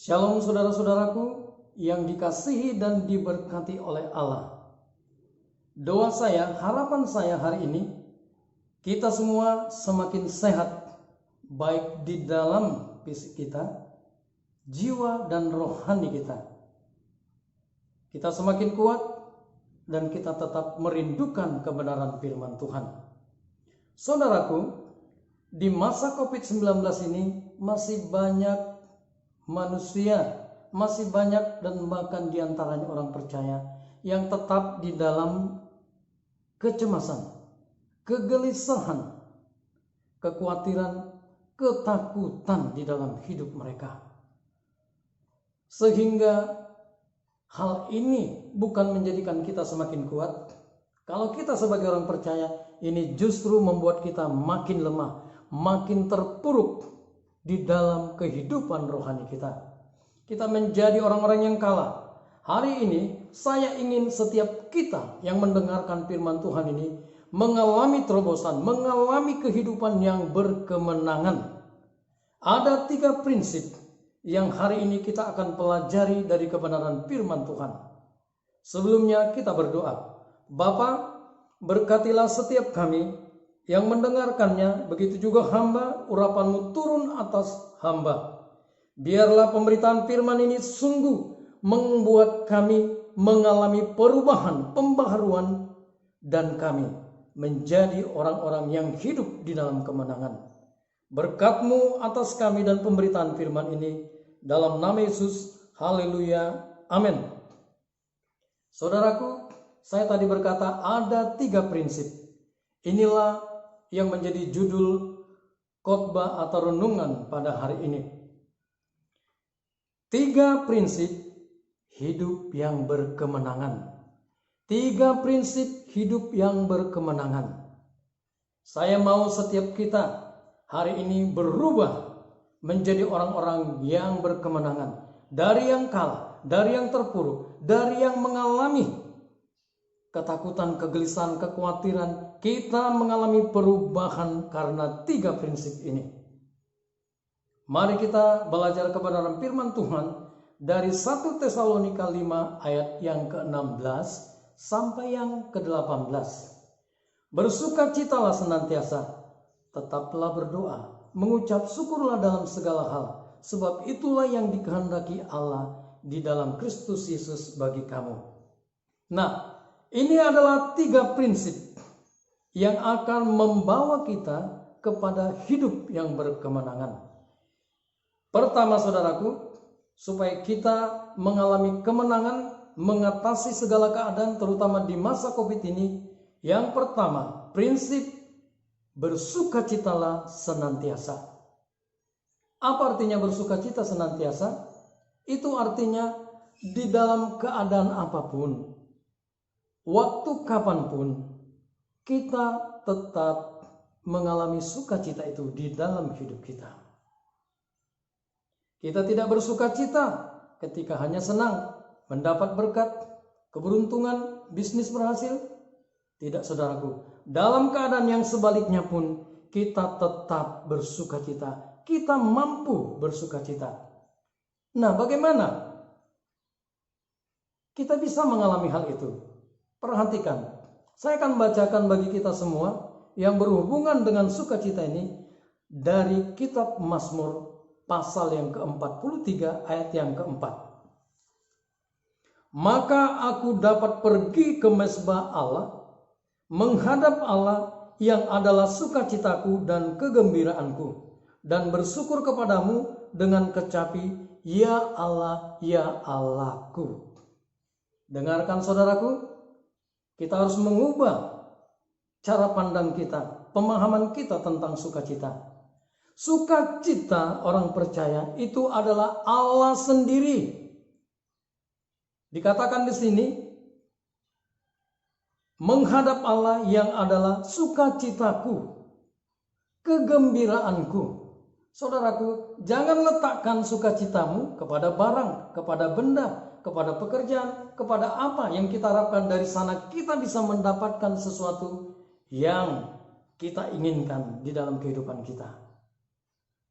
Shalom saudara-saudaraku yang dikasihi dan diberkati oleh Allah. Doa saya, harapan saya hari ini, kita semua semakin sehat, baik di dalam fisik kita, jiwa dan rohani kita. Kita semakin kuat dan kita tetap merindukan kebenaran firman Tuhan. Saudaraku, di masa COVID-19 ini masih banyak manusia, masih banyak dan bahkan diantaranya orang percaya yang tetap di dalam kecemasan, kegelisahan, kekhawatiran, ketakutan di dalam hidup mereka. Sehingga hal ini bukan menjadikan kita semakin kuat. Kalau kita sebagai orang percaya, ini justru membuat kita makin lemah, makin terpuruk di dalam kehidupan rohani kita. Kita menjadi orang-orang yang kalah. Hari ini saya ingin setiap kita yang mendengarkan firman Tuhan ini mengalami terobosan, mengalami kehidupan yang berkemenangan. Ada 3 prinsip yang hari ini kita akan pelajari dari kebenaran firman Tuhan. Sebelumnya kita berdoa. Bapa, berkatilah setiap kami yang mendengarkannya, begitu juga hamba, urapan-Mu turun atas hamba. Biarlah pemberitaan firman ini sungguh membuat kami mengalami perubahan, pembaharuan, dan kami menjadi orang-orang yang hidup di dalam kemenangan. Berkat-Mu atas kami dan pemberitaan firman ini, dalam nama Yesus, haleluya, amin. Saudaraku, saya tadi berkata ada 3 prinsip. Inilah yang menjadi judul khotbah atau renungan pada hari ini. 3 prinsip hidup yang berkemenangan. 3 prinsip hidup yang berkemenangan. Saya mau setiap kita hari ini berubah menjadi orang-orang yang berkemenangan. Dari yang kalah, dari yang terpuruk, dari yang mengalami ketakutan, kegelisahan, kekhawatiran, kita mengalami perubahan karena 3 prinsip ini. Mari kita belajar kebenaran firman Tuhan dari 1 Tesalonika 5 ayat yang ke-16 sampai yang ke-18. Bersukacitalah senantiasa, tetaplah berdoa, mengucap syukurlah dalam segala hal, sebab itulah yang dikehendaki Allah di dalam Kristus Yesus bagi kamu. Nah, ini adalah 3 prinsip yang akan membawa kita kepada hidup yang berkemenangan. Pertama, saudaraku, supaya kita mengalami kemenangan, mengatasi segala keadaan, terutama di masa COVID ini. Yang pertama, prinsip bersukacitalah senantiasa. Apa artinya bersukacita senantiasa? Itu artinya di dalam keadaan apapun, waktu kapanpun, kita tetap mengalami sukacita itu di dalam hidup kita. Kita tidak bersukacita ketika hanya senang, mendapat berkat, keberuntungan, bisnis berhasil. Tidak, saudaraku. Dalam keadaan yang sebaliknya pun, kita tetap bersukacita. Kita mampu bersukacita. Nah, bagaimana kita bisa mengalami hal itu? Perhatikan, saya akan bacakan bagi kita semua yang berhubungan dengan sukacita ini dari kitab Mazmur pasal yang ke-43 ayat yang ke-4. Maka aku dapat pergi ke mezbah Allah, menghadap Allah yang adalah sukacitaku dan kegembiraanku, dan bersyukur kepadamu dengan kecapi, ya Allah, ya Allahku. Dengarkan saudaraku, kita harus mengubah cara pandang kita, pemahaman kita tentang sukacita. Sukacita orang percaya itu adalah Allah sendiri. Dikatakan di sini, menghadap Allah yang adalah sukacitaku, kegembiraanku. Saudaraku, jangan letakkan sukacitamu kepada barang, kepada benda, kepada pekerjaan, kepada apa yang kita harapkan dari sana kita bisa mendapatkan sesuatu yang kita inginkan di dalam kehidupan kita.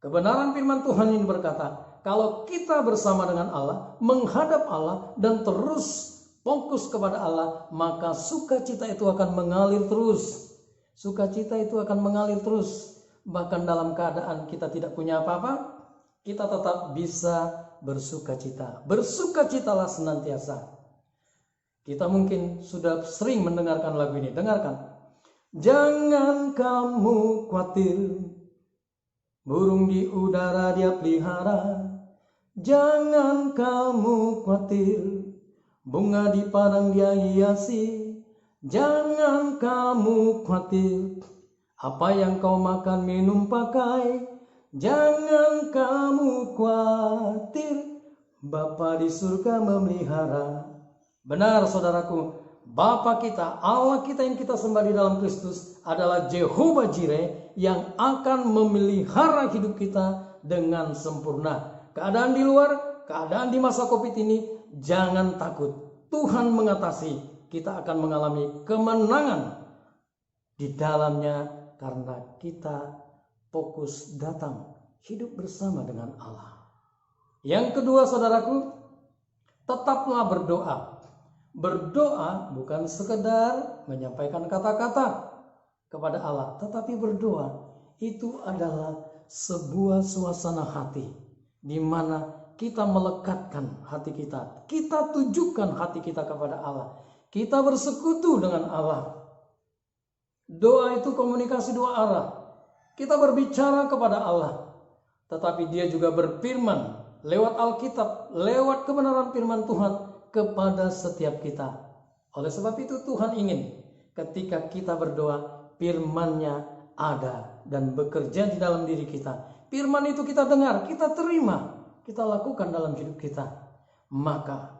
Kebenaran firman Tuhan ini berkata, kalau kita bersama dengan Allah, menghadap Allah dan terus fokus kepada Allah, maka sukacita itu akan mengalir terus. Sukacita itu akan mengalir terus. Bahkan dalam keadaan kita tidak punya apa-apa, kita tetap bisa bersukacita. Bersukacitalah senantiasa. Kita mungkin sudah sering mendengarkan lagu ini. Dengarkan. Jangan kamu khawatir, burung di udara dia pelihara. Jangan kamu khawatir, bunga di padang dia hiasi. Jangan kamu khawatir, apa yang kau makan minum pakai. Jangan kamu khawatir, Bapa di surga memelihara. Benar saudaraku, Bapa kita, Allah kita yang kita sembah di dalam Kristus adalah Jehovah Jireh yang akan memelihara hidup kita dengan sempurna. Keadaan di luar, keadaan di masa COVID ini, jangan takut. Tuhan mengatasi. Kita akan mengalami kemenangan di dalamnya karena kita fokus datang hidup bersama dengan Allah. Yang kedua saudaraku, tetaplah berdoa. Berdoa bukan sekedar menyampaikan kata-kata kepada Allah, tetapi berdoa itu adalah sebuah suasana hati di mana kita melekatkan hati kita. Kita tujukan hati kita kepada Allah. Kita bersekutu dengan Allah. Doa itu komunikasi dua arah. Kita berbicara kepada Allah, tetapi Dia juga berfirman lewat Alkitab, lewat kebenaran firman Tuhan kepada setiap kita. Oleh sebab itu Tuhan ingin ketika kita berdoa, firman-Nya ada dan bekerja di dalam diri kita. Firman itu kita dengar, kita terima, kita lakukan dalam hidup kita. Maka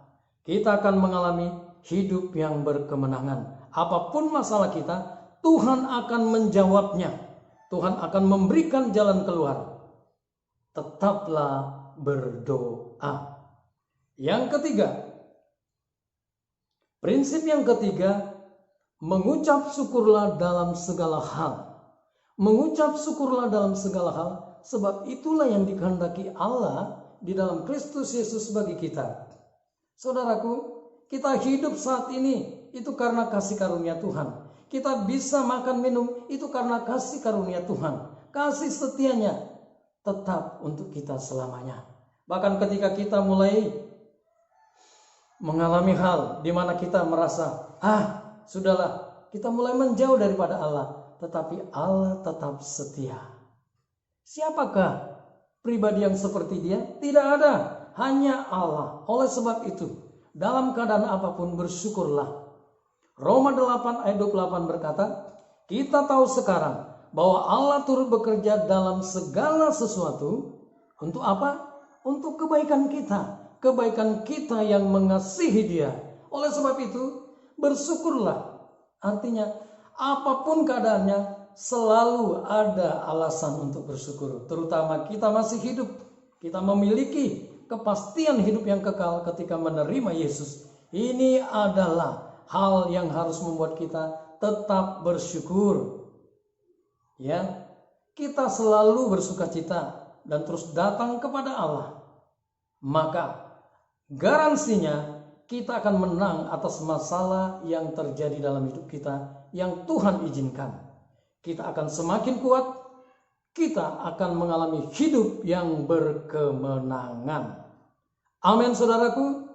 kita akan mengalami hidup yang berkemenangan. Apapun masalah kita, Tuhan akan menjawabnya. Tuhan akan memberikan jalan keluar. Tetaplah berdoa. Yang ketiga, prinsip yang ketiga, mengucap syukurlah dalam segala hal. Mengucap syukurlah dalam segala hal, sebab itulah yang dikehendaki Allah di dalam Kristus Yesus bagi kita. Saudaraku, kita hidup saat ini itu karena kasih karunia Tuhan. Kita bisa makan minum itu karena kasih karunia Tuhan. Kasih setianya tetap untuk kita selamanya. Bahkan ketika kita mulai mengalami hal di mana kita merasa, sudahlah, kita mulai menjauh daripada Allah, tetapi Allah tetap setia. Siapakah pribadi yang seperti Dia? Tidak ada, hanya Allah. Oleh sebab itu, dalam keadaan apapun bersyukurlah. Roma 8 ayat 28 berkata, kita tahu sekarang bahwa Allah turut bekerja dalam segala sesuatu. Untuk apa? Untuk kebaikan kita. Kebaikan kita yang mengasihi Dia. Oleh sebab itu, bersyukurlah. Artinya, apapun keadaannya, selalu ada alasan untuk bersyukur. Terutama kita masih hidup. Kita memiliki kepastian hidup yang kekal ketika menerima Yesus. Ini adalah hal yang harus membuat kita tetap bersyukur. Ya, kita selalu bersukacita dan terus datang kepada Allah. Maka garansinya kita akan menang atas masalah yang terjadi dalam hidup kita yang Tuhan izinkan. Kita akan semakin kuat, kita akan mengalami hidup yang berkemenangan. Amin saudaraku.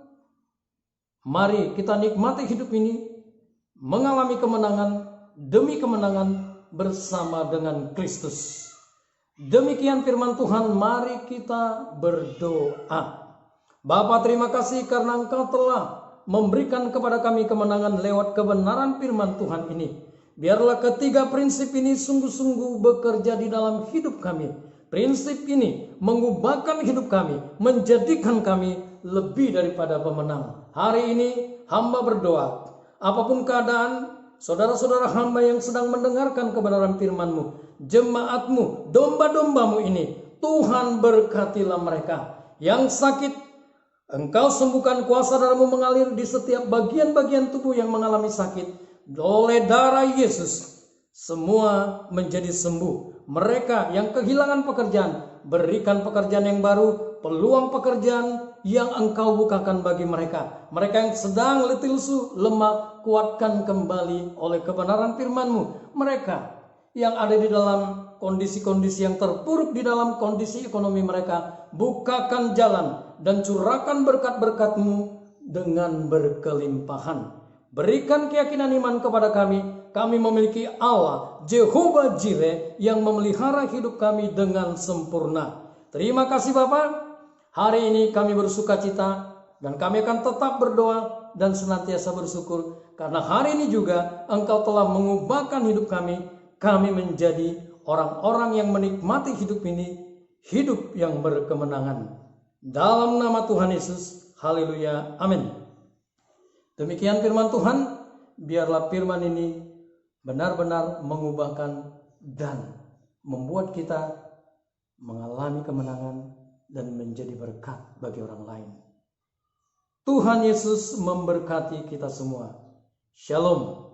Mari kita nikmati hidup ini, mengalami kemenangan demi kemenangan bersama dengan Kristus. Demikian firman Tuhan, mari kita berdoa. Bapa, terima kasih karena Engkau telah memberikan kepada kami kemenangan lewat kebenaran firman Tuhan ini. Biarlah ketiga prinsip ini sungguh-sungguh bekerja di dalam hidup kami. Prinsip ini mengubahkan hidup kami, menjadikan kami lebih daripada pemenang. Hari ini hamba berdoa, apapun keadaan saudara-saudara hamba yang sedang mendengarkan kebenaran firman-Mu, jemaat-Mu, domba-domba-Mu ini, Tuhan berkatilah mereka. Yang sakit, Engkau sembuhkan, kuasa darah-Mu mengalir di setiap bagian-bagian tubuh yang mengalami sakit. Oleh darah Yesus, semua menjadi sembuh. Mereka yang kehilangan pekerjaan, berikan pekerjaan yang baru, peluang pekerjaan yang Engkau bukakan bagi mereka. Mereka yang sedang letih lesu, lemah, kuatkan kembali oleh kebenaran firman-Mu. Mereka yang ada di dalam kondisi-kondisi yang terpuruk di dalam kondisi ekonomi mereka, bukakan jalan dan curahkan berkat-berkat-Mu dengan berkelimpahan. Berikan keyakinan iman kepada kami memiliki Allah, Jehovah Jireh, yang memelihara hidup kami dengan sempurna. Terima kasih Bapa. Hari ini kami bersuka cita dan kami akan tetap berdoa dan senantiasa bersyukur karena hari ini juga Engkau telah mengubahkan hidup kami. Kami menjadi orang-orang yang menikmati hidup ini, hidup yang berkemenangan. Dalam nama Tuhan Yesus, haleluya, amin. Demikian firman Tuhan, biarlah firman ini benar-benar mengubahkan dan membuat kita mengalami kemenangan dan menjadi berkat bagi orang lain. Tuhan Yesus memberkati kita semua. Shalom.